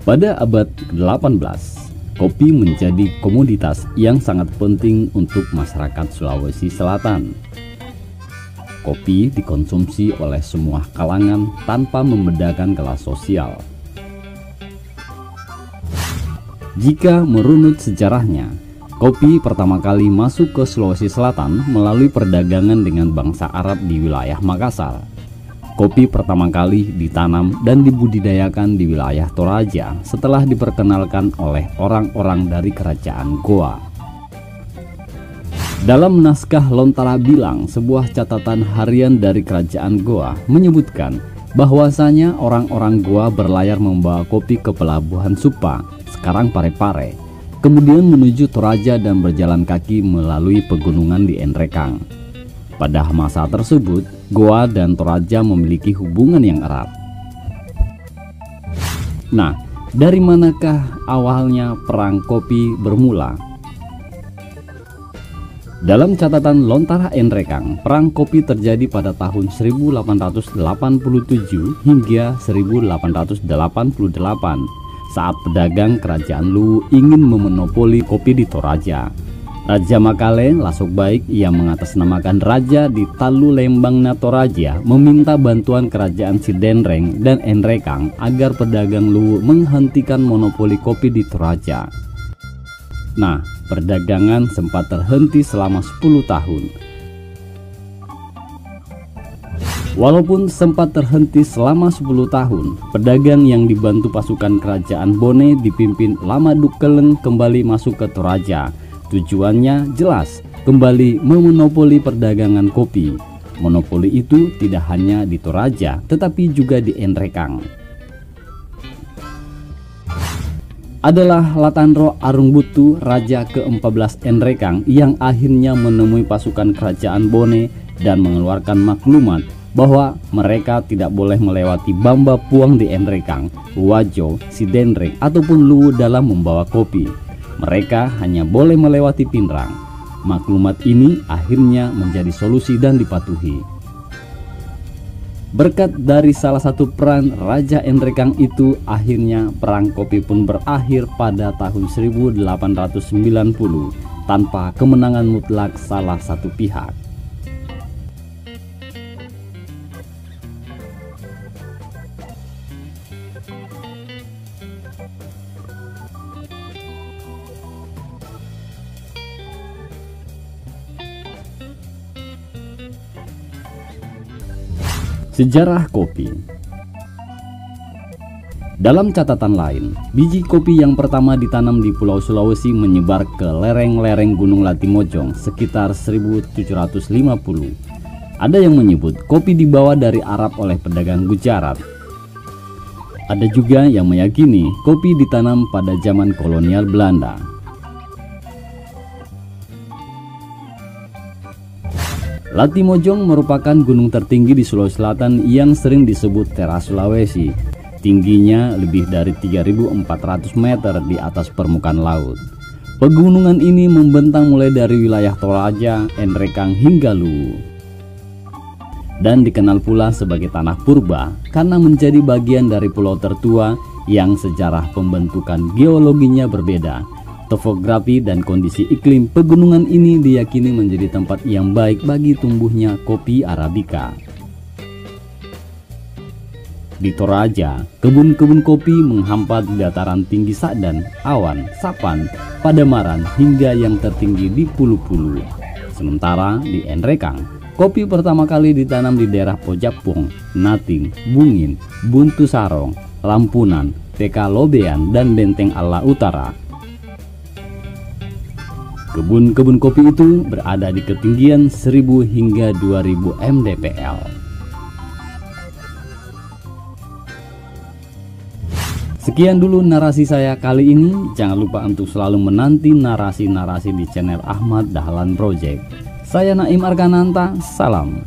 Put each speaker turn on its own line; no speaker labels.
Pada abad ke-18, kopi menjadi komoditas yang sangat penting untuk masyarakat Sulawesi Selatan. Kopi dikonsumsi oleh semua kalangan tanpa membedakan kelas sosial. Jika merunut sejarahnya, kopi pertama kali masuk ke Sulawesi Selatan melalui perdagangan dengan bangsa Arab di wilayah Makassar. Kopi pertama kali ditanam dan dibudidayakan di wilayah Toraja setelah diperkenalkan oleh orang-orang dari kerajaan Goa. Dalam naskah Lontara Bilang, sebuah catatan harian dari kerajaan Goa menyebutkan bahwasanya orang-orang Goa berlayar membawa kopi ke pelabuhan Supa, sekarang Parepare, kemudian menuju Toraja dan berjalan kaki melalui pegunungan di Enrekang. Pada masa tersebut, Goa dan Toraja memiliki hubungan yang erat. Nah, dari manakah awalnya perang kopi bermula? Dalam catatan Lontara Enrekang, perang kopi terjadi pada tahun 1887 hingga 1888 saat pedagang kerajaan Luwu ingin memonopoli kopi di Toraja. Raja Makale Lasok Baik yang mengatasnamakan Raja di Talu Lembang Toraja meminta bantuan kerajaan Sidenreng dan Enrekang agar pedagang Luwu menghentikan monopoli kopi di Toraja. Nah, perdagangan sempat terhenti selama 10 tahun. Walaupun sempat terhenti selama 10 tahun, pedagang yang dibantu pasukan kerajaan Bone dipimpin Lama Dukeleng kembali masuk ke Toraja. Tujuannya jelas, kembali memonopoli perdagangan kopi. Monopoli itu tidak hanya di Toraja, tetapi juga di Enrekang. Adalah Latanro Arungbutu, Raja ke-14 Enrekang, yang akhirnya menemui pasukan kerajaan Bone dan mengeluarkan maklumat bahwa mereka tidak boleh melewati Bamba Puang di Enrekang, Wajo, Sidenreng ataupun Luwu dalam membawa kopi. Mereka hanya boleh melewati Pinrang. Maklumat ini akhirnya menjadi solusi dan dipatuhi. Berkat dari salah satu peran Raja Enrekang itu, akhirnya perang kopi pun berakhir pada tahun 1890 tanpa kemenangan mutlak salah satu pihak. Sejarah kopi. Dalam catatan lain, biji kopi yang pertama ditanam di Pulau Sulawesi menyebar ke lereng-lereng Gunung Latimojong sekitar 1750. Ada yang menyebut kopi dibawa dari Arab oleh pedagang Gujarat. Ada juga yang meyakini kopi ditanam pada zaman kolonial Belanda. Latimojong merupakan gunung tertinggi di Sulawesi Selatan yang sering disebut teras Sulawesi. Tingginya lebih dari 3.400 meter di atas permukaan laut. Pegunungan ini membentang mulai dari wilayah Toraja, Enrekang hingga Luwu. Dan dikenal pula sebagai tanah purba karena menjadi bagian dari pulau tertua yang sejarah pembentukan geologinya berbeda. Topografi dan kondisi iklim pegunungan ini diyakini menjadi tempat yang baik bagi tumbuhnya kopi Arabica. Di Toraja, kebun-kebun kopi menghampat di dataran tinggi Sakdan, Awan, Sapan, Padamaran hingga yang tertinggi di Pulu-Pulu. Sementara di Enrekang, kopi pertama kali ditanam di daerah Pojapong, Nating, Bungin, Buntu Sarong, Lampunan, TK Lobean, dan Benteng Allah Utara. Kebun-kebun kopi itu berada di ketinggian 1000 hingga 2000 mdpl. Sekian dulu narasi saya kali ini. Jangan lupa untuk selalu menanti narasi-narasi di channel Ahmad Dahlan Project. Saya Naim Arkananta, salam.